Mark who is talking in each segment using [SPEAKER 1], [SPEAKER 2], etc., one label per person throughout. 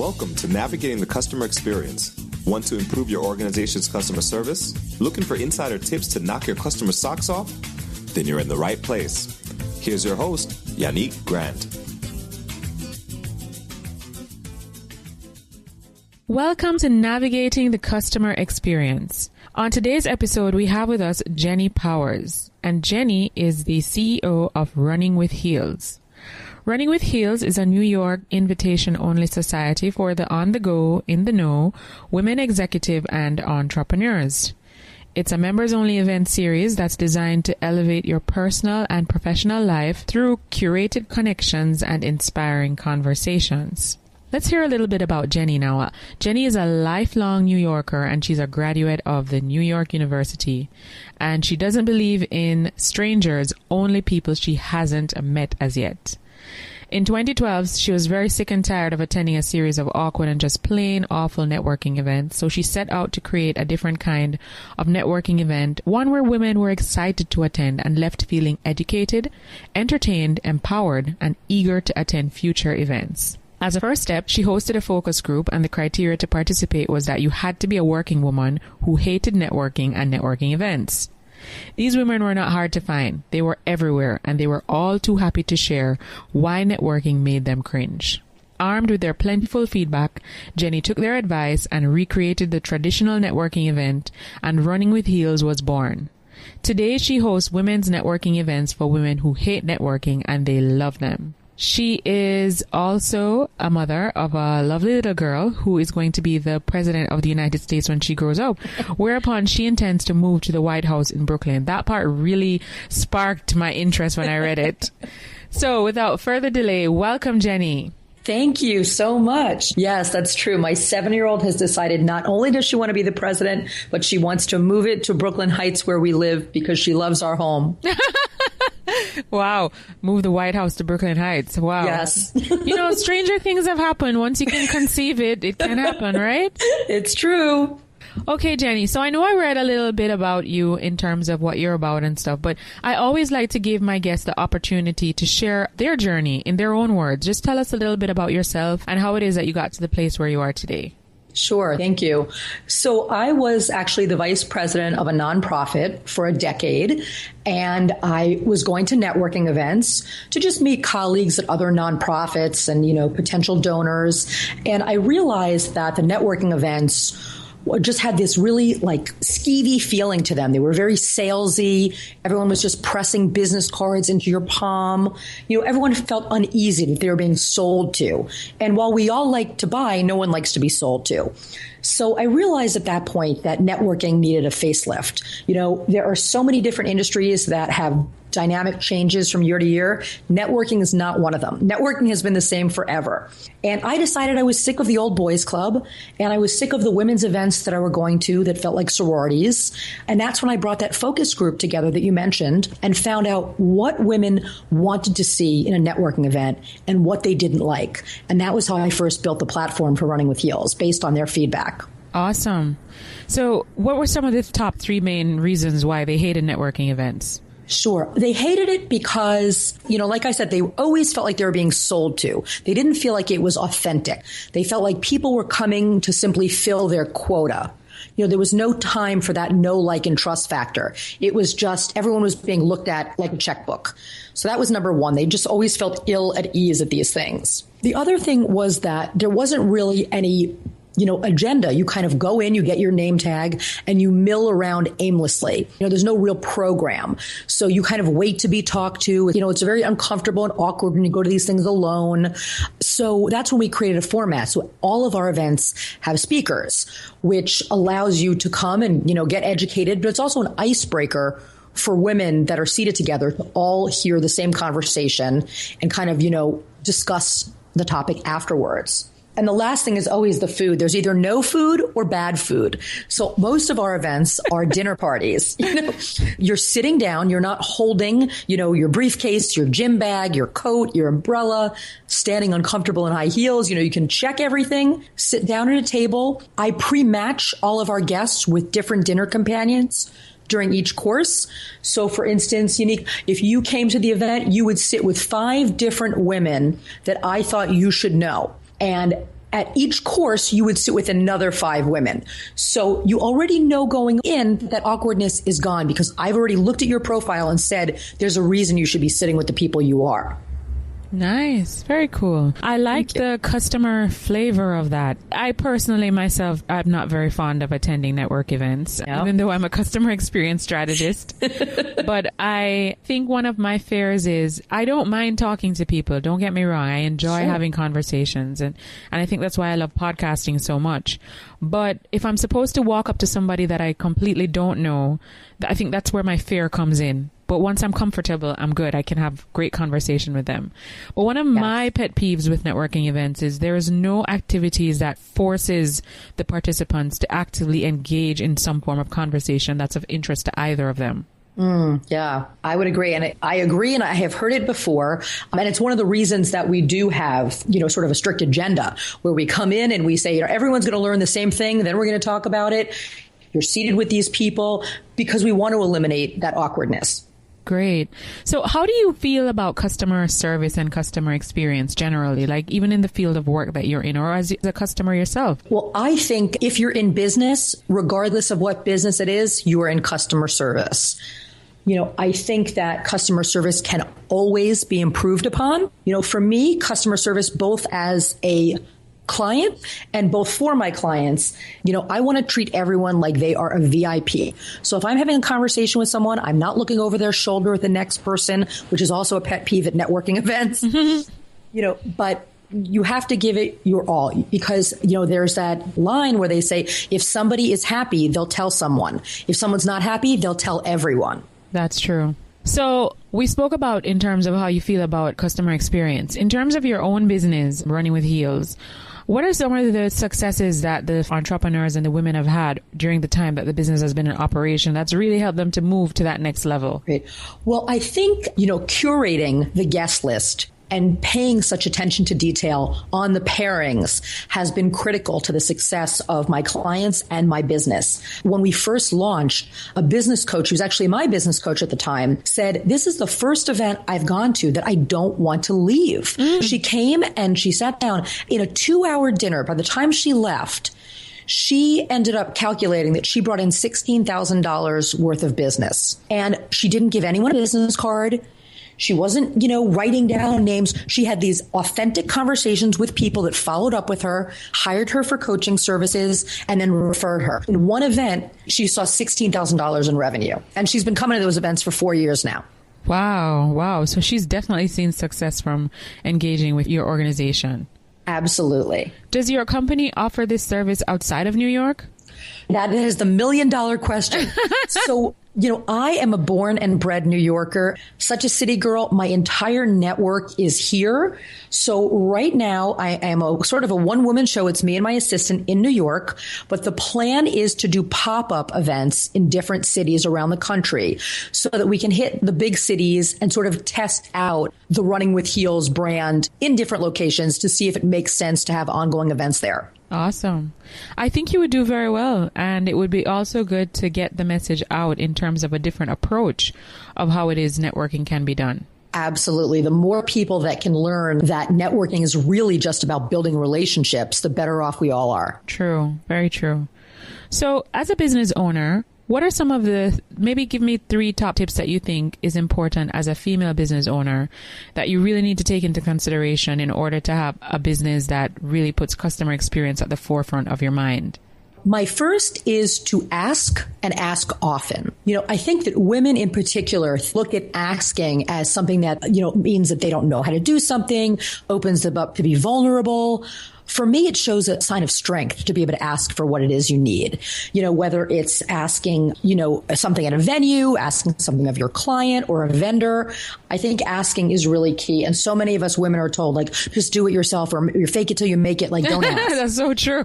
[SPEAKER 1] Welcome to Navigating the Customer Experience. Want to improve your organization's customer service? Looking for insider tips to knock your customer socks off? Then you're in the right place. Here's your host, Yannick Grant.
[SPEAKER 2] Welcome to Navigating the Customer Experience. On today's episode, we have with us Jenny Powers, and Jenny is the CEO of Running with Heels. Running with Heels is a New York invitation-only society for the on-the-go, in-the-know, women executive and entrepreneurs. It's a members-only event series that's designed to elevate your personal and professional life through curated connections and inspiring conversations. Let's hear a little bit about Jenny now. Jenny is a lifelong New Yorker and she's a graduate of the New York University. And she doesn't believe in strangers, only people she hasn't met as yet. In 2012, she was very sick and tired of attending a series of awkward and just plain awful networking events. So she set out to create a different kind of networking event, one where women were excited to attend and left feeling educated, entertained, empowered, and eager to attend future events. As a first step, she hosted a focus group, and the criteria to participate was that you had to be a working woman who hated networking and networking events. These women were not hard to find. They were everywhere, and they were all too happy to share why networking made them cringe. Armed with their plentiful feedback, Jenny took their advice and recreated the traditional networking event, and Running with Heels was born. Today, she hosts women's networking events for women who hate networking, and they love them. She is also a mother of a lovely little girl who is going to be the president of the United States when she grows up, whereupon she intends to move to the White House in Brooklyn. That part really sparked my interest when I read it. So without further delay, welcome, Jenny.
[SPEAKER 3] Thank you so much. Yes, that's true. My 7-year-old has decided not only does she want to be the president, but she wants to move it to Brooklyn Heights where we live because she loves our home.
[SPEAKER 2] Wow. Move the White House to Brooklyn Heights. Wow.
[SPEAKER 3] Yes.
[SPEAKER 2] You know, stranger things have happened. Once you can conceive it, it can happen, right?
[SPEAKER 3] It's true.
[SPEAKER 2] Okay, Jenny. So I know I read a little bit about you in terms of what you're about and stuff, but I always like to give my guests the opportunity to share their journey in their own words. Just tell us a little bit about yourself and how it is that you got to the place where you are today.
[SPEAKER 3] Sure. Thank you. So I was actually the vice president of a nonprofit for a decade, and I was going to networking events to just meet colleagues at other nonprofits and, potential donors. And I realized that the networking events just had this really skeevy feeling to them. They were very salesy. Everyone was just pressing business cards into your palm. Everyone felt uneasy that they were being sold to. And while we all like to buy, no one likes to be sold to. So I realized at that point that networking needed a facelift. There are so many different industries that have dynamic changes from year to year. Networking is not one of them. Networking has been the same forever. And I decided I was sick of the old boys club, and I was sick of the women's events that I were going to that felt like sororities. And that's when I brought that focus group together that you mentioned and found out what women wanted to see in a networking event and what they didn't like. And that was how I first built the platform for Running with Heels, based on their feedback.
[SPEAKER 2] Awesome. So what were some of the top 3 main reasons why they hated networking events?
[SPEAKER 3] Sure. They hated it because, like I said, they always felt like they were being sold to. They didn't feel like it was authentic. They felt like people were coming to simply fill their quota. There was no time for that know, like, and trust factor. It was just everyone was being looked at like a checkbook. So that was number one. They just always felt ill at ease at these things. The other thing was that there wasn't really any agenda. You kind of go in, you get your name tag, and you mill around aimlessly. There's no real program. So you kind of wait to be talked to. It's very uncomfortable and awkward when you go to these things alone. So that's when we created a format. So all of our events have speakers, which allows you to come and, get educated, but it's also an icebreaker for women that are seated together to all hear the same conversation and kind of, discuss the topic afterwards. And the last thing is always the food. There's either no food or bad food. So most of our events are dinner parties. You're sitting down, you're not holding, your briefcase, your gym bag, your coat, your umbrella, standing uncomfortable in high heels. You can check everything, sit down at a table. I pre-match all of our guests with different dinner companions during each course. So for instance, Unique, if you came to the event, you would sit with 5 different women that I thought you should know. And At each course, you would sit with another 5 women. So you already know going in that awkwardness is gone because I've already looked at your profile and said, there's a reason you should be sitting with the people you are.
[SPEAKER 2] Nice. Very cool. I like the customer flavor of that. I personally myself, I'm not very fond of attending network events, even though I'm a customer experience strategist. But I think one of my fears is I don't mind talking to people. Don't get me wrong. I enjoy having conversations. And I think that's why I love podcasting so much. But if I'm supposed to walk up to somebody that I completely don't know, I think that's where my fear comes in. But once I'm comfortable, I'm good. I can have great conversation with them. But one of my pet peeves with networking events is there is no activities that forces the participants to actively engage in some form of conversation that's of interest to either of them.
[SPEAKER 3] Yeah, I would agree. And I agree. And I have heard it before. And it's one of the reasons that we do have, sort of a strict agenda where we come in and we say, everyone's going to learn the same thing. Then we're going to talk about it. You're seated with these people because we want to eliminate that awkwardness.
[SPEAKER 2] Great. So how do you feel about customer service and customer experience generally, like even in the field of work that you're in or as a customer yourself?
[SPEAKER 3] Well, I think if you're in business, regardless of what business it is, you are in customer service. I think that customer service can always be improved upon. For me, customer service, both as a client and both for my clients, I want to treat everyone like they are a VIP. So if I'm having a conversation with someone, I'm not looking over their shoulder at the next person, which is also a pet peeve at networking events, but you have to give it your all because, there's that line where they say, if somebody is happy, they'll tell someone. If someone's not happy, they'll tell everyone.
[SPEAKER 2] That's true. So we spoke about in terms of how you feel about customer experience. In terms of your own business, Running with Heels, what are some of the successes that the entrepreneurs and the women have had during the time that the business has been in operation that's really helped them to move to that next level?
[SPEAKER 3] Great. Well, I think, curating the guest list and paying such attention to detail on the pairings has been critical to the success of my clients and my business. When we first launched, a business coach, who's actually my business coach at the time, said, this is the first event I've gone to that I don't want to leave. She came and she sat down in a 2-hour dinner. By the time she left, she ended up calculating that she brought in $16,000 worth of business. And she didn't give anyone a business card. She wasn't, writing down names. She had these authentic conversations with people that followed up with her, hired her for coaching services, and then referred her. In one event, she saw $16,000 in revenue. And she's been coming to those events for 4 years now.
[SPEAKER 2] Wow. So she's definitely seen success from engaging with your organization.
[SPEAKER 3] Absolutely.
[SPEAKER 2] Does your company offer this service outside of New York?
[SPEAKER 3] That is the $1 million question. So, I am a born and bred New Yorker, such a city girl. My entire network is here. So right now I am a sort of a one-woman show. It's me and my assistant in New York. But the plan is to do pop-up events in different cities around the country so that we can hit the big cities and sort of test out the Running with Heels brand in different locations to see if it makes sense to have ongoing events there.
[SPEAKER 2] Awesome. I think you would do very well. And it would be also good to get the message out in terms of a different approach of how it is networking can be done.
[SPEAKER 3] Absolutely. The more people that can learn that networking is really just about building relationships, the better off we all are.
[SPEAKER 2] True. Very true. So as a business owner, what are some of maybe give me 3 top tips that you think is important as a female business owner that you really need to take into consideration in order to have a business that really puts customer experience at the forefront of your mind?
[SPEAKER 3] My first is to ask and ask often. I think that women in particular look at asking as something that, means that they don't know how to do something, opens them up to be vulnerable. For me, it shows a sign of strength to be able to ask for what it is you need. Whether it's asking, something at a venue, asking something of your client or a vendor. I think asking is really key. And so many of us women are told, just do it yourself or you fake it till you make it. Don't ask.
[SPEAKER 2] That's so true.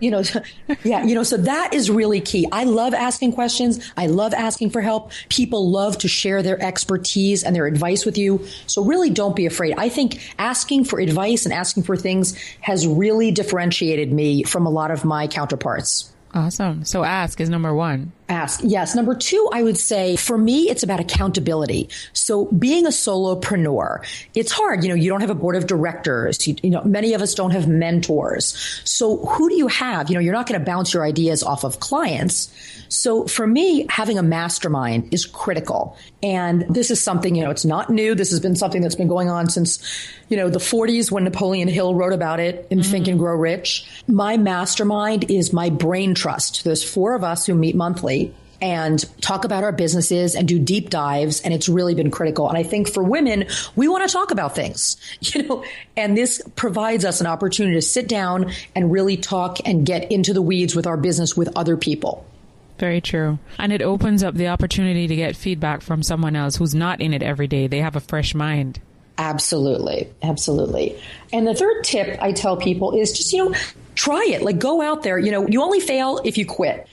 [SPEAKER 3] So that is really key. I love asking questions. I love asking for help. People love to share their expertise and their advice with you. So really don't be afraid. I think asking for advice and asking for things has really differentiated me from a lot of my counterparts.
[SPEAKER 2] Awesome. So ask is number 1.
[SPEAKER 3] Ask. Yes. Number two, I would say for me, it's about accountability. So being a solopreneur, it's hard. You don't have a board of directors. Many of us don't have mentors. So who do you have? You're not going to bounce your ideas off of clients. So for me, having a mastermind is critical. And this is something, it's not new. This has been something that's been going on since, the 40s when Napoleon Hill wrote about it in Think and Grow Rich. My mastermind is my brain trust. There's 4 of us who meet monthly and talk about our businesses and do deep dives. And it's really been critical. And I think for women, we want to talk about things, and this provides us an opportunity to sit down and really talk and get into the weeds with our business with other people.
[SPEAKER 2] Very true. And it opens up the opportunity to get feedback from someone else who's not in it every day. They have a fresh mind.
[SPEAKER 3] Absolutely. Absolutely. And the third tip I tell people is just, try it. Like, go out there. You only fail if you quit.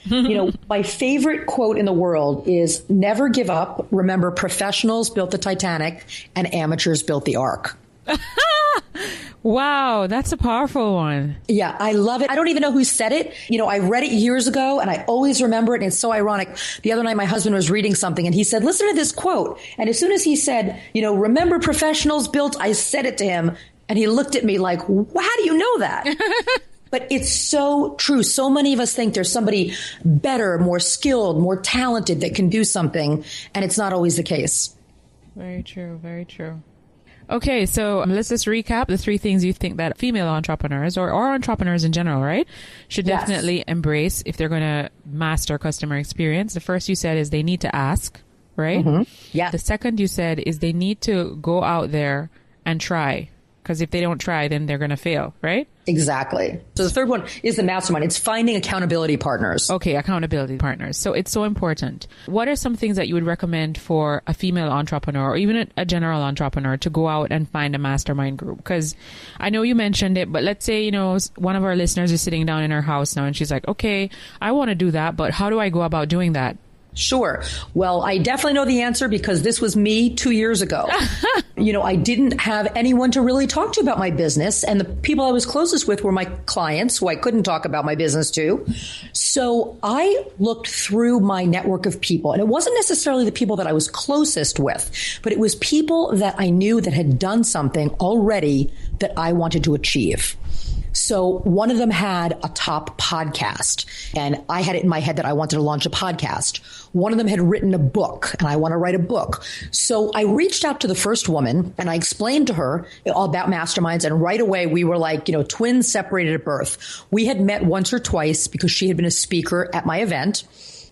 [SPEAKER 3] My favorite quote in the world is never give up. Remember, professionals built the Titanic and amateurs built the Ark.
[SPEAKER 2] Wow, that's a powerful one.
[SPEAKER 3] Yeah, I love it. I don't even know who said it. I read it years ago and I always remember it. And it's so ironic. The other night, my husband was reading something and he said, listen to this quote. And as soon as he said, remember professionals built, I said it to him and he looked at me like, how do you know that? But it's so true. So many of us think there's somebody better, more skilled, more talented that can do something. And it's not always the case.
[SPEAKER 2] Very true. Very true. Okay, so let's just recap the 3 things you think that female entrepreneurs or entrepreneurs in general, right, should definitely embrace if they're going to master customer experience. The first you said is they need to ask, right?
[SPEAKER 3] Mm-hmm. Yeah.
[SPEAKER 2] The second you said is they need to go out there and try, because if they don't try, then they're going to fail, right?
[SPEAKER 3] Exactly. So the third one is the mastermind. It's finding accountability partners.
[SPEAKER 2] Okay, accountability partners. So it's so important. What are some things that you would recommend for a female entrepreneur or even a general entrepreneur to go out and find a mastermind group? Because I know you mentioned it, but let's say, one of our listeners is sitting down in her house now and she's like, okay, I want to do that, but how do I go about doing that?
[SPEAKER 3] Sure. Well, I definitely know the answer because this was me 2 years ago. I didn't have anyone to really talk to about my business. And the people I was closest with were my clients who I couldn't talk about my business to. So I looked through my network of people, and it wasn't necessarily the people that I was closest with, but it was people that I knew that had done something already that I wanted to achieve. So one of them had a top podcast, and I had it in my head that I wanted to launch a podcast. One of them had written a book, and I want to write a book. So I reached out to the first woman, and I explained to her all about masterminds, and right away we were like, twins separated at birth. We had met once or twice because she had been a speaker at my event.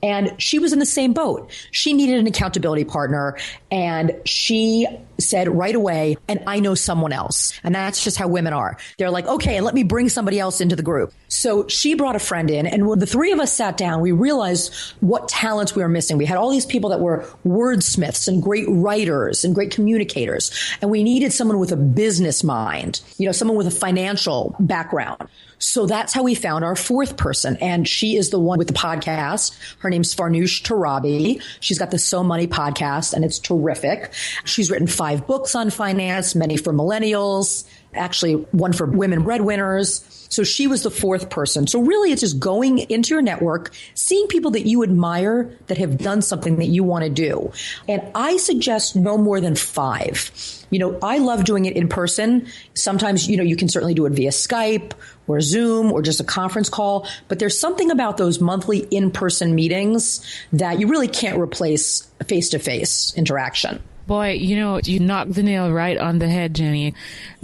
[SPEAKER 3] And she was in the same boat. She needed an accountability partner. And she said right away, and I know someone else. And that's just how women are. They're like, okay, and let me bring somebody else into the group. So she brought a friend in. And when the 3 of us sat down, we realized what talents we were missing. We had all these people that were wordsmiths and great writers and great communicators. And we needed someone with a business mind, someone with a financial background. So that's how we found our 4th person. And she is the one with the podcast. Her name's Farnoosh Tarabi. She's got the So Money podcast, and it's terrific. She's written 5 books on finance, many for millennials, actually one for women breadwinners. So she was the 4th person. So really, it's just going into your network, seeing people that you admire that have done something that you want to do. And I suggest no more than 5. I love doing it in person. Sometimes, you can certainly do it via Skype or Zoom or just a conference call. But there's something about those monthly in-person meetings that you really can't replace face-to-face interaction.
[SPEAKER 2] Boy, you knocked the nail right on the head, Jenny.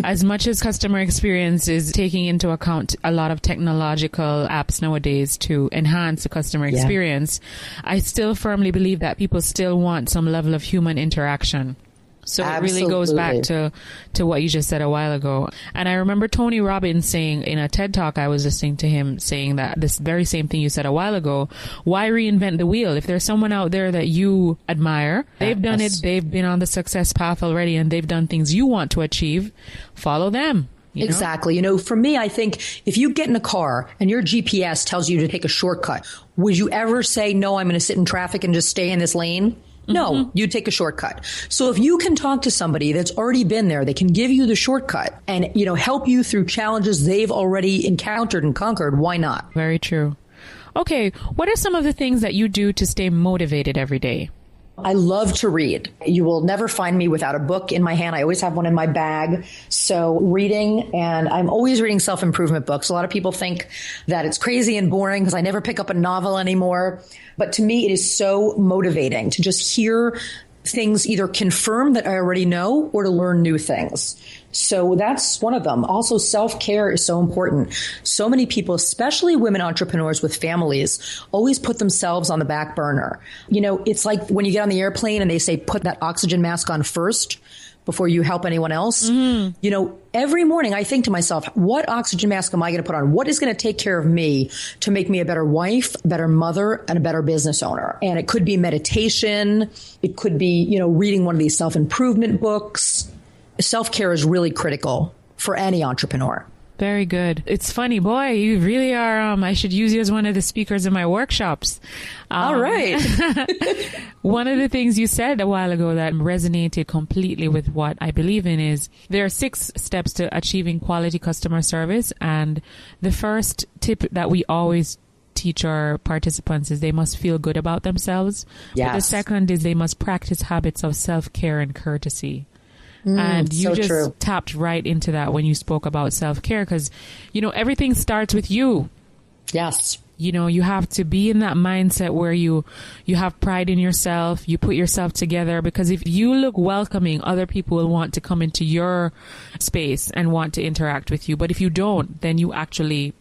[SPEAKER 2] As much as customer experience is taking into account a lot of technological apps nowadays to enhance the customer experience, I still firmly believe that people still want some level of human interaction. So Absolutely. It really goes back to what you just said a while ago. And I remember Tony Robbins saying in a TED Talk, I was listening to him saying that this very same thing you said a while ago. Why reinvent the wheel? If there's someone out there that you admire, they've done it, they've been on the success path already, and they've done things you want to achieve, follow them.
[SPEAKER 3] Exactly. For me, I think if you get in a car and your GPS tells you to take a shortcut, would you ever say, no, I'm going to sit in traffic and just stay in this lane? No, you take a shortcut. So if you can talk to somebody that's already been there, they can give you the shortcut and, help you through challenges they've already encountered and conquered. Why not?
[SPEAKER 2] Very true. Okay, what are some of the things that you do to stay motivated every day?
[SPEAKER 3] I love to read. You will never find me without a book in my hand. I always have one in my bag. So reading, and I'm always reading self-improvement books. A lot of people think that it's crazy and boring because I never pick up a novel anymore. But to me, it is so motivating to just hear things either confirm that I already know or to learn new things. So that's one of them. Also, self-care is so important. So many people, especially women entrepreneurs with families, always put themselves on the back burner. You know, it's like when you get on the airplane and they say, put that oxygen mask on first before you help anyone else. You know, every morning I think to myself, what oxygen mask am I going to put on? What is going to take care of me to make me a better wife, a better mother, and a better business owner? And it could be meditation. It could be, you know, reading one of these self-improvement books. Self-care is really critical for any entrepreneur.
[SPEAKER 2] Very good. It's funny, boy, you really are. I should use you as one of the speakers in my workshops.
[SPEAKER 3] All right.
[SPEAKER 2] One of the things you said a while ago that resonated completely with what I believe in is there are 6 steps to achieving quality customer service. And the first tip that we always teach our participants is they must feel good about themselves.
[SPEAKER 3] Yes.
[SPEAKER 2] But the second is they must practice habits of self-care and courtesy. And you just tapped right into that when you spoke about self-care because, you know, everything starts with you.
[SPEAKER 3] Yes.
[SPEAKER 2] You know, you have to be in that mindset where you have pride in yourself, you put yourself together, because if you look welcoming, other people will want to come into your space and want to interact with you. But if you don't, then you actually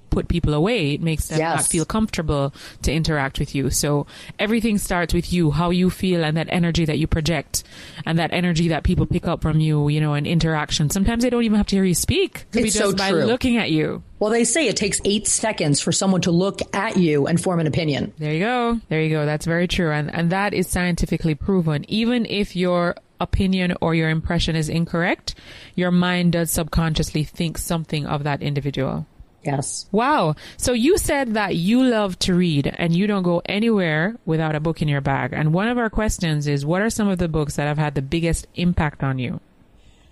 [SPEAKER 2] put people away. It makes them not feel comfortable to interact with you. So everything starts with you, how you feel and that energy that you project and that energy that people pick up from you, you know, in interaction. Sometimes they don't even have to hear you speak. It could be just by looking at you.
[SPEAKER 3] Well, they say it takes 8 seconds for someone to look at you and form an opinion.
[SPEAKER 2] There you go. There you go. That's very true. And that is scientifically proven. Even if your opinion or your impression is incorrect, your mind does subconsciously think something of that individual.
[SPEAKER 3] Yes.
[SPEAKER 2] Wow. So you said that you love to read and you don't go anywhere without a book in your bag. And one of our questions is, what are some of the books that have had the biggest impact on you?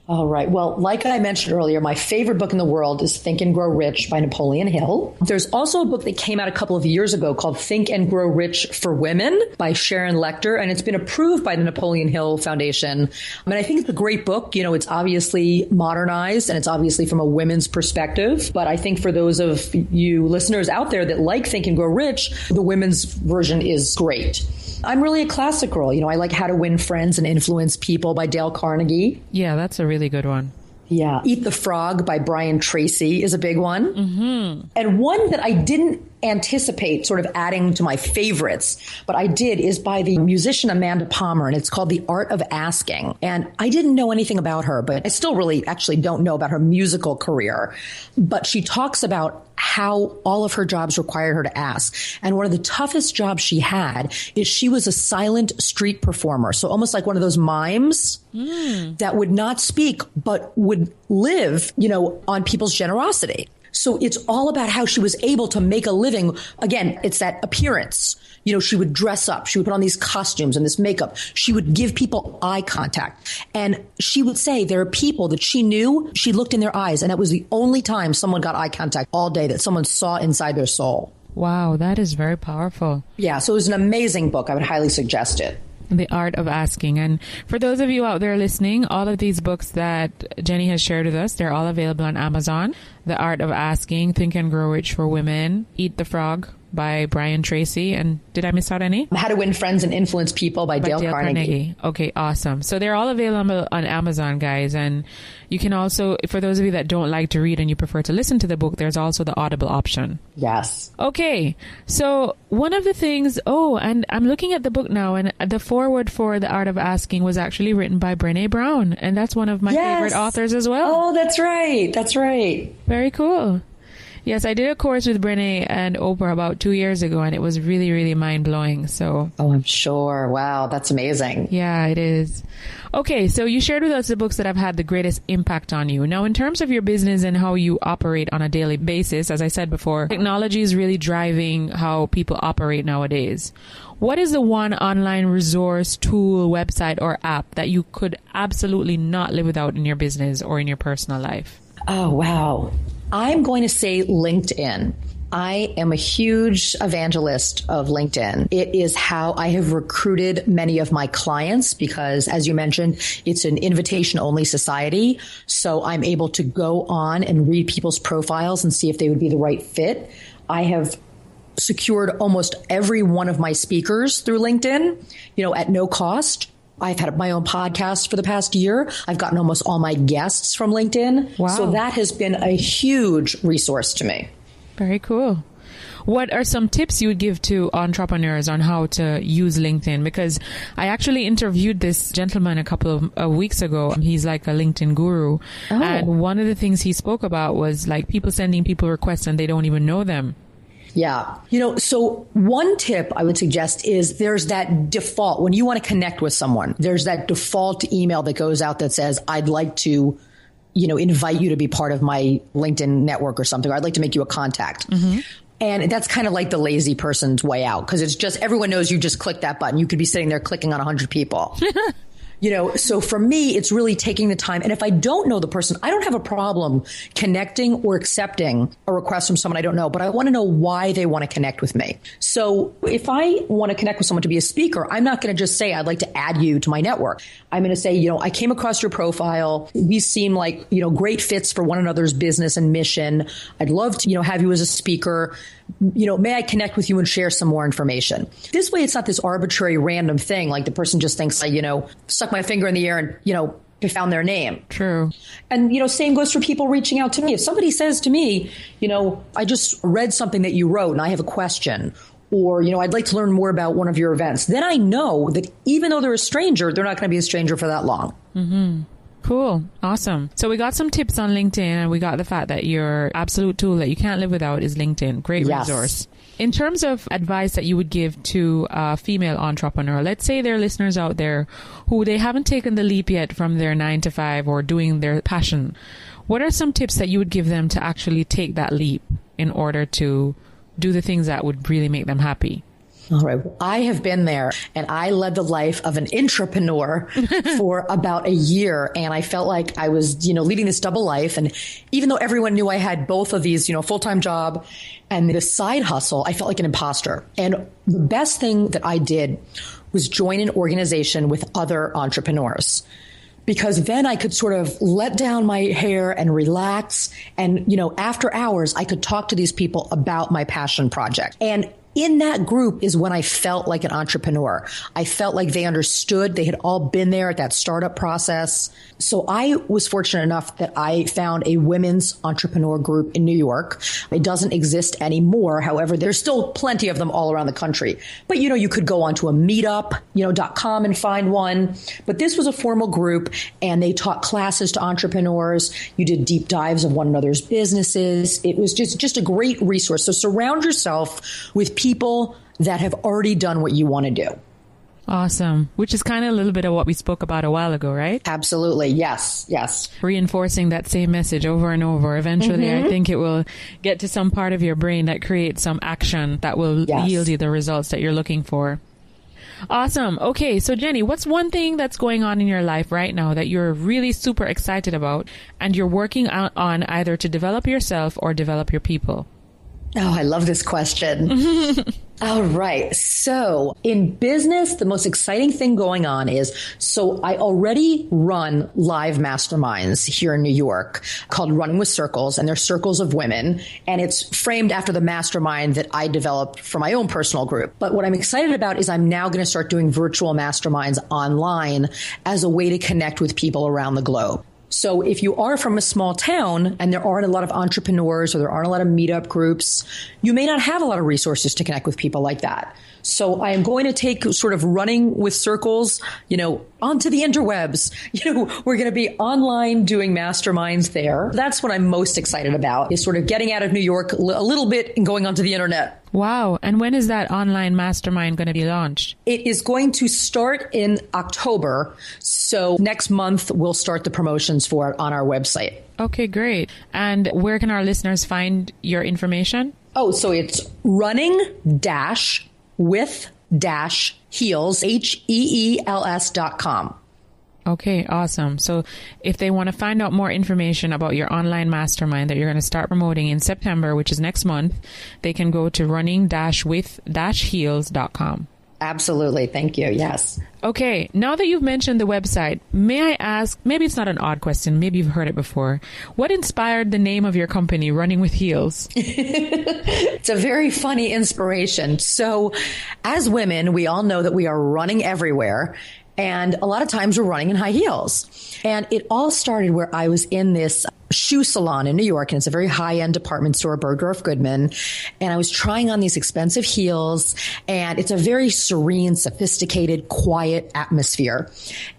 [SPEAKER 3] All right. Well, like I mentioned earlier, my favorite book in the world is Think and Grow Rich by Napoleon Hill. There's also a book that came out a couple of years ago called Think and Grow Rich for Women by Sharon Lechter, and it's been approved by the Napoleon Hill Foundation. I mean, I think it's a great book. You know, it's obviously modernized and it's obviously from a women's perspective. But I think for those of you listeners out there that like Think and Grow Rich, the women's version is great. I'm really a classic girl. You know, I like How to Win Friends and Influence People by Dale Carnegie.
[SPEAKER 2] Yeah, that's a really good one.
[SPEAKER 3] Yeah. Eat the Frog by Brian Tracy is a big one. Mm-hmm. And one that I didn't anticipate sort of adding to my favorites, but I did, is by the musician Amanda Palmer, and it's called The Art of Asking. And I didn't know anything about her, but I still really actually don't know about her musical career. But she talks about how all of her jobs required her to ask. And one of the toughest jobs she had is she was a silent street performer. So almost like one of those mimes that would not speak, but would live, you know, on people's generosity. So it's all about how she was able to make a living. Again, it's that appearance. You know, she would dress up. She would put on these costumes and this makeup. She would give people eye contact. And she would say there are people that she knew, she looked in their eyes, and that was the only time someone got eye contact all day, that someone saw inside their soul.
[SPEAKER 2] Wow, that is very powerful.
[SPEAKER 3] Yeah, so it was an amazing book. I would highly suggest it.
[SPEAKER 2] The Art of Asking. And for those of you out there listening, all of these books that Jenny has shared with us, they're all available on Amazon. The Art of Asking, Think and Grow Rich for Women, Eat the Frog by Brian Tracy. And did I miss out any?
[SPEAKER 3] How to Win Friends and Influence People by Dale Carnegie.
[SPEAKER 2] Okay, awesome. So they're all available on Amazon, guys. And you can also, for those of you that don't like to read and you prefer to listen to the book, there's also the Audible option.
[SPEAKER 3] Yes.
[SPEAKER 2] Okay. So one of the things, and I'm looking at the book now, and the foreword for The Art of Asking was actually written by Brené Brown. And that's one of my favorite authors as well.
[SPEAKER 3] Oh, that's right. That's right.
[SPEAKER 2] Very cool. Yes, I did a course with Brené and Oprah about 2 years ago, and it was really, really mind-blowing. So,
[SPEAKER 3] I'm sure. Wow, that's amazing.
[SPEAKER 2] Yeah, it is. Okay, so you shared with us the books that have had the greatest impact on you. Now, in terms of your business and how you operate on a daily basis, as I said before, technology is really driving how people operate nowadays. What is the one online resource, tool, website, or app that you could absolutely not live without in your business or in your personal life?
[SPEAKER 3] Oh, wow. I'm going to say LinkedIn. I am a huge evangelist of LinkedIn. It is how I have recruited many of my clients because, as you mentioned, it's an invitation-only society. So I'm able to go on and read people's profiles and see if they would be the right fit. I have secured almost every one of my speakers through LinkedIn, at no cost. I've had my own podcast for the past year. I've gotten almost all my guests from LinkedIn.
[SPEAKER 2] Wow.
[SPEAKER 3] So that has been a huge resource to me.
[SPEAKER 2] Very cool. What are some tips you would give to entrepreneurs on how to use LinkedIn? Because I actually interviewed this gentleman a couple of weeks ago. He's like a LinkedIn guru. Oh. And one of the things he spoke about was like people sending people requests and they don't even know them.
[SPEAKER 3] Yeah. So one tip I would suggest is there's that default when you want to connect with someone, there's that default email that goes out that says, I'd like to, invite you to be part of my LinkedIn network or something, or I'd like to make you a contact. Mm-hmm. And that's kind of like the lazy person's way out because it's just everyone knows you just click that button. You could be sitting there clicking on 100 people. So for me, it's really taking the time. And if I don't know the person, I don't have a problem connecting or accepting a request from someone I don't know, but I want to know why they want to connect with me. So if I want to connect with someone to be a speaker, I'm not going to just say, I'd like to add you to my network. I'm going to say, I came across your profile. We seem like, great fits for one another's business and mission. I'd love to, have you as a speaker. May I connect with you and share some more information? This way, it's not this arbitrary random thing. Like the person just thinks I, stuck my finger in the air and, found their name.
[SPEAKER 2] True.
[SPEAKER 3] And, same goes for people reaching out to me. If somebody says to me, I just read something that you wrote and I have a question, or, I'd like to learn more about one of your events, then I know that even though they're a stranger, they're not going to be a stranger for that long.
[SPEAKER 2] Mm-hmm. Cool. Awesome. So we got some tips on LinkedIn and we got the fact that your absolute tool that you can't live without is LinkedIn. Great resource. In terms of advice that you would give to a female entrepreneur, let's say there are listeners out there who they haven't taken the leap yet from their 9-to-5 or doing their passion. What are some tips that you would give them to actually take that leap in order to do the things that would really make them happy?
[SPEAKER 3] All right. I have been there and I led the life of an intrapreneur for about a year. And I felt like I was, leading this double life. And even though everyone knew I had both of these, full-time job and the side hustle, I felt like an imposter. And the best thing that I did was join an organization with other entrepreneurs. Because then I could sort of let down my hair and relax. And, after hours, I could talk to these people about my passion project. And in that group is when I felt like an entrepreneur. I felt like they understood. They had all been there at that startup process. So I was fortunate enough that I found a women's entrepreneur group in New York. It doesn't exist anymore. However, there's still plenty of them all around the country. But, you could go onto a meetup, .com and find one. But this was a formal group and they taught classes to entrepreneurs. You did deep dives of one another's businesses. It was just a great resource. So surround yourself with people that have already done what you want to do.
[SPEAKER 2] Awesome. Which is kind of a little bit of what we spoke about a while ago, right?
[SPEAKER 3] Absolutely. Yes. Yes.
[SPEAKER 2] Reinforcing that same message over and over. Eventually, I think it will get to some part of your brain that creates some action that will yield you the results that you're looking for. Awesome. Okay. So Jenny, what's one thing that's going on in your life right now that you're really super excited about and you're working on either to develop yourself or develop your people?
[SPEAKER 3] Oh, I love this question. All right. So in business, the most exciting thing going on is, I already run live masterminds here in New York called Running with Circles, and they're circles of women. And it's framed after the mastermind that I developed for my own personal group. But what I'm excited about is I'm now going to start doing virtual masterminds online as a way to connect with people around the globe. So if you are from a small town and there aren't a lot of entrepreneurs or there aren't a lot of meetup groups, you may not have a lot of resources to connect with people like that. So I am going to take sort of Running with Circles, onto the interwebs. We're going to be online doing masterminds there. That's what I'm most excited about, is sort of getting out of New York a little bit and going onto the internet.
[SPEAKER 2] Wow. And when is that online mastermind going to be launched?
[SPEAKER 3] It is going to start in October. So next month, we'll start the promotions for it on our website.
[SPEAKER 2] Okay, great. And where can our listeners find your information?
[SPEAKER 3] Oh, so it's running-with-heels, HEELS.com.
[SPEAKER 2] Okay, awesome. So if they want to find out more information about your online mastermind that you're going to start promoting in September, which is next month, they can go to running-with-heels.com.
[SPEAKER 3] Absolutely. Thank you. Yes.
[SPEAKER 2] Okay. Now that you've mentioned the website, may I ask, maybe it's not an odd question, maybe you've heard it before. What inspired the name of your company, Running with Heels?
[SPEAKER 3] It's a very funny inspiration. So as women, we all know that we are running everywhere. And a lot of times we're running in high heels. And it all started where I was in this shoe salon in New York, and it's a very high-end department store, Bergdorf Goodman. And I was trying on these expensive heels, and it's a very serene, sophisticated, quiet atmosphere.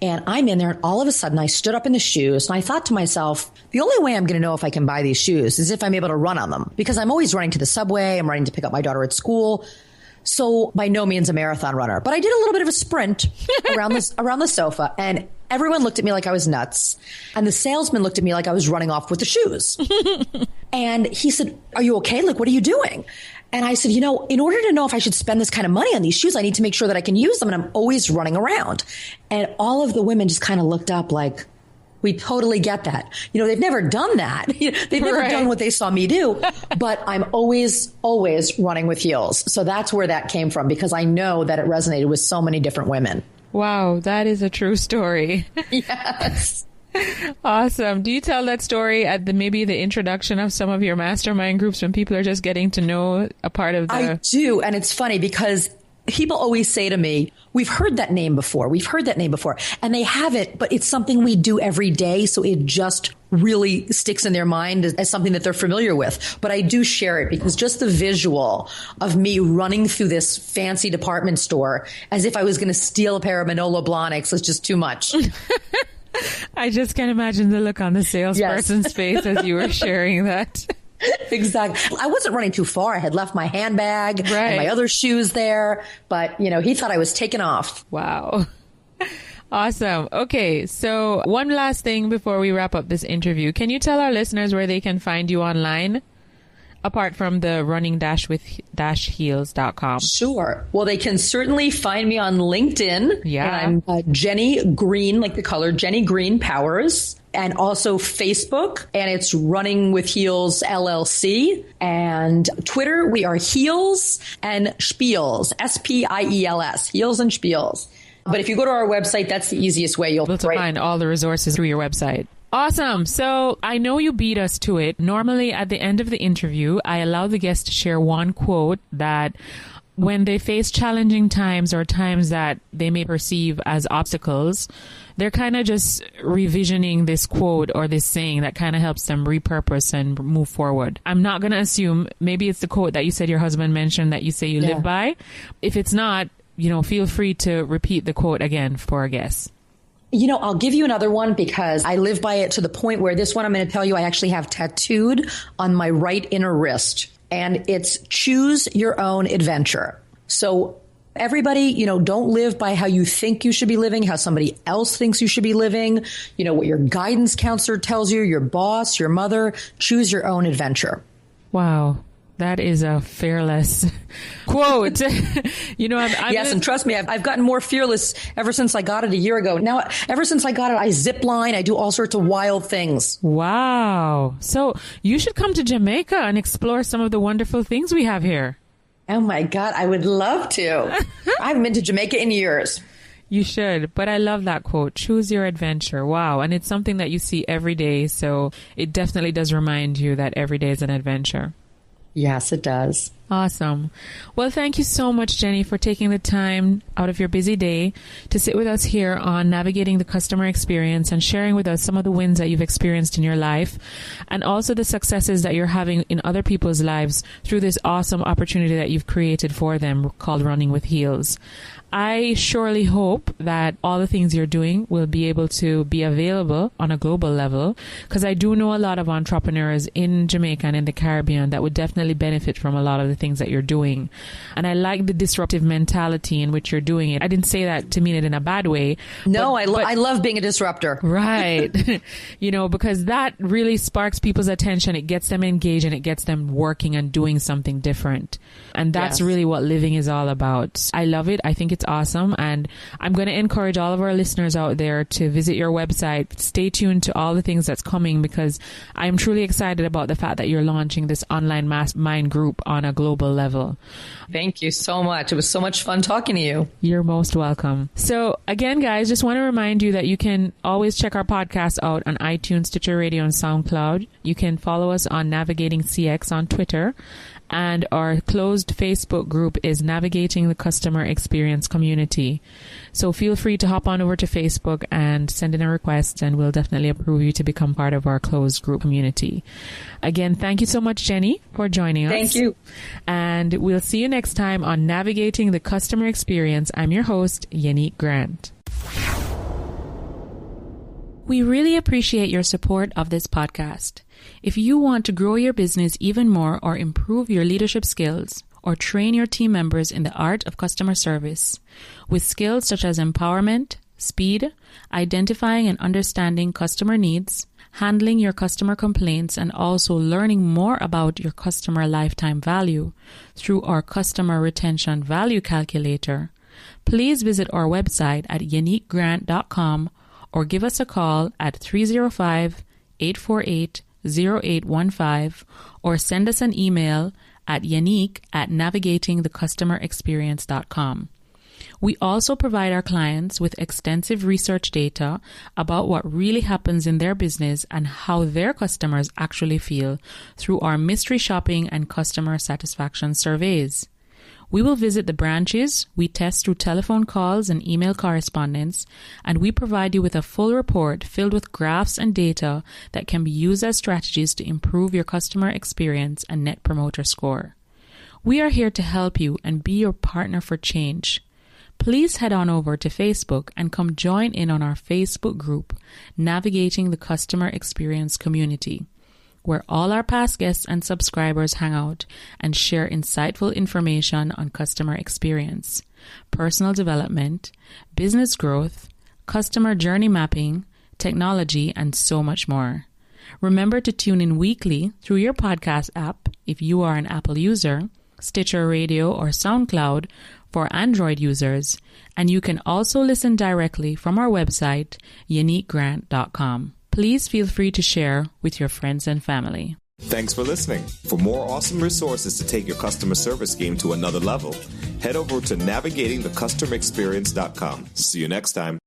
[SPEAKER 3] And I'm in there, and all of a sudden I stood up in the shoes, and I thought to myself, the only way I'm going to know if I can buy these shoes is if I'm able to run on them, because I'm always running to the subway, I'm running to pick up my daughter at school. So by no means a marathon runner, but I did a little bit of a sprint around the sofa, and everyone looked at me like I was nuts. And the salesman looked at me like I was running off with the shoes. And he said, "Are you okay? Like, what are you doing?" And I said, in order to know if I should spend this kind of money on these shoes, I need to make sure that I can use them. And I'm always running around. And all of the women just kind of looked up like, we totally get that. They've never done that. They've never done what they saw me do, but I'm always running with heels. So that's where that came from, because I know that it resonated with so many different women.
[SPEAKER 2] Wow, that is a true story.
[SPEAKER 3] Yes.
[SPEAKER 2] Awesome. Do you tell that story at maybe the introduction of some of your mastermind groups when people are just getting to know a part of the...
[SPEAKER 3] I do. And it's funny because people always say to me, we've heard that name before. And they haven't, but it's something we do every day. So it just really sticks in their mind as something that they're familiar with. But I do share it because just the visual of me running through this fancy department store as if I was going to steal a pair of Manolo Blahniks was just too much.
[SPEAKER 2] I just can't imagine the look on the salesperson's face as you were sharing that.
[SPEAKER 3] Exactly. I wasn't running too far. I had left my handbag and my other shoes there, but he thought I was taking off.
[SPEAKER 2] Wow. Awesome. Okay. So one last thing before we wrap up this interview. Can you tell our listeners where they can find you online? Apart from the running-with-heels.com.
[SPEAKER 3] Sure. Well, they can certainly find me on LinkedIn.
[SPEAKER 2] Yeah.
[SPEAKER 3] And I'm Jenny Green, like the color, Jenny Green Powers. And also Facebook, and it's Running with Heels LLC. And Twitter, we are Heels and Spiels, Spiels, Heels and Spiels. But if you go to our website, that's the easiest way. You'll be able
[SPEAKER 2] to find all the resources through your website. Awesome. So I know you beat us to it. Normally at the end of the interview, I allow the guests to share one quote that when they face challenging times or times that they may perceive as obstacles, they're kind of just revisioning this quote or this saying that kind of helps them repurpose and move forward. I'm not going to assume maybe it's the quote that you said your husband mentioned that you say you live by. If it's not, feel free to repeat the quote again for our guests.
[SPEAKER 3] I'll give you another one because I live by it to the point where this one I'm going to tell you I actually have tattooed on my right inner wrist. And it's choose your own adventure. So everybody, don't live by how you think you should be living, how somebody else thinks you should be living, what your guidance counselor tells you, your boss, your mother. Choose your own adventure.
[SPEAKER 2] Wow. That is a fearless quote.
[SPEAKER 3] Yes, and trust me, I've gotten more fearless ever since I got it a year ago. Now, ever since I got it, I zip line. I do all sorts of wild things.
[SPEAKER 2] Wow. So you should come to Jamaica and explore some of the wonderful things we have here.
[SPEAKER 3] Oh, my God. I would love to. I haven't been to Jamaica in years.
[SPEAKER 2] You should. But I love that quote. Choose your adventure. Wow. And it's something that you see every day. So it definitely does remind you that every day is an adventure.
[SPEAKER 3] Yes, it does.
[SPEAKER 2] Awesome. Well, thank you so much, Jenny, for taking the time out of your busy day to sit with us here on Navigating the Customer Experience and sharing with us some of the wins that you've experienced in your life and also the successes that you're having in other people's lives through this awesome opportunity that you've created for them called Running with Heels. I surely hope that all the things you're doing will be able to be available on a global level, because I do know a lot of entrepreneurs in Jamaica and in the Caribbean that would definitely benefit from a lot of the the things that you're doing. And I like the disruptive mentality in which you're doing it. I didn't say that to mean it in a bad way.
[SPEAKER 3] No, I love being a disruptor.
[SPEAKER 2] Right. Because that really sparks people's attention. It gets them engaged and it gets them working and doing something different. And that's really what living is all about. I love it. I think it's awesome. And I'm going to encourage all of our listeners out there to visit your website. Stay tuned to all the things that's coming, because I'm truly excited about the fact that you're launching this online mastermind group on a global level.
[SPEAKER 3] Thank you so much. It was so much fun talking to you.
[SPEAKER 2] You're most welcome. So again, guys, just want to remind you that you can always check our podcast out on iTunes, Stitcher Radio, and SoundCloud. You can follow us on Navigating CX on Twitter. And our closed Facebook group is Navigating the Customer Experience Community. So feel free to hop on over to Facebook and send in a request, and we'll definitely approve you to become part of our closed group community. Again, thank you so much, Jenny, for joining us.
[SPEAKER 3] Thank you.
[SPEAKER 2] And we'll see you next time on Navigating the Customer Experience. I'm your host, Yannick Grant. We really appreciate your support of this podcast. If you want to grow your business even more, or improve your leadership skills, or train your team members in the art of customer service with skills such as empowerment, speed, identifying and understanding customer needs, handling your customer complaints, and also learning more about your customer lifetime value through our customer retention value calculator, please visit our website at yannickgrant.com or give us a call at 305-848-0815 or send us an email at yannick@navigatingthecustomerexperience.com. We also provide our clients with extensive research data about what really happens in their business and how their customers actually feel through our mystery shopping and customer satisfaction surveys. We will visit the branches, we test through telephone calls and email correspondence, and we provide you with a full report filled with graphs and data that can be used as strategies to improve your customer experience and Net Promoter Score. We are here to help you and be your partner for change. Please head on over to Facebook and come join in on our Facebook group, Navigating the Customer Experience Community, where all our past guests and subscribers hang out and share insightful information on customer experience, personal development, business growth, customer journey mapping, technology, and so much more. Remember to tune in weekly through your podcast app if you are an Apple user, Stitcher Radio, or SoundCloud for Android users, and you can also listen directly from our website, yannickgrant.com. Please feel free to share with your friends and family.
[SPEAKER 1] Thanks for listening. For more awesome resources to take your customer service game to another level, head over to navigatingthecustomerexperience.com. See you next time.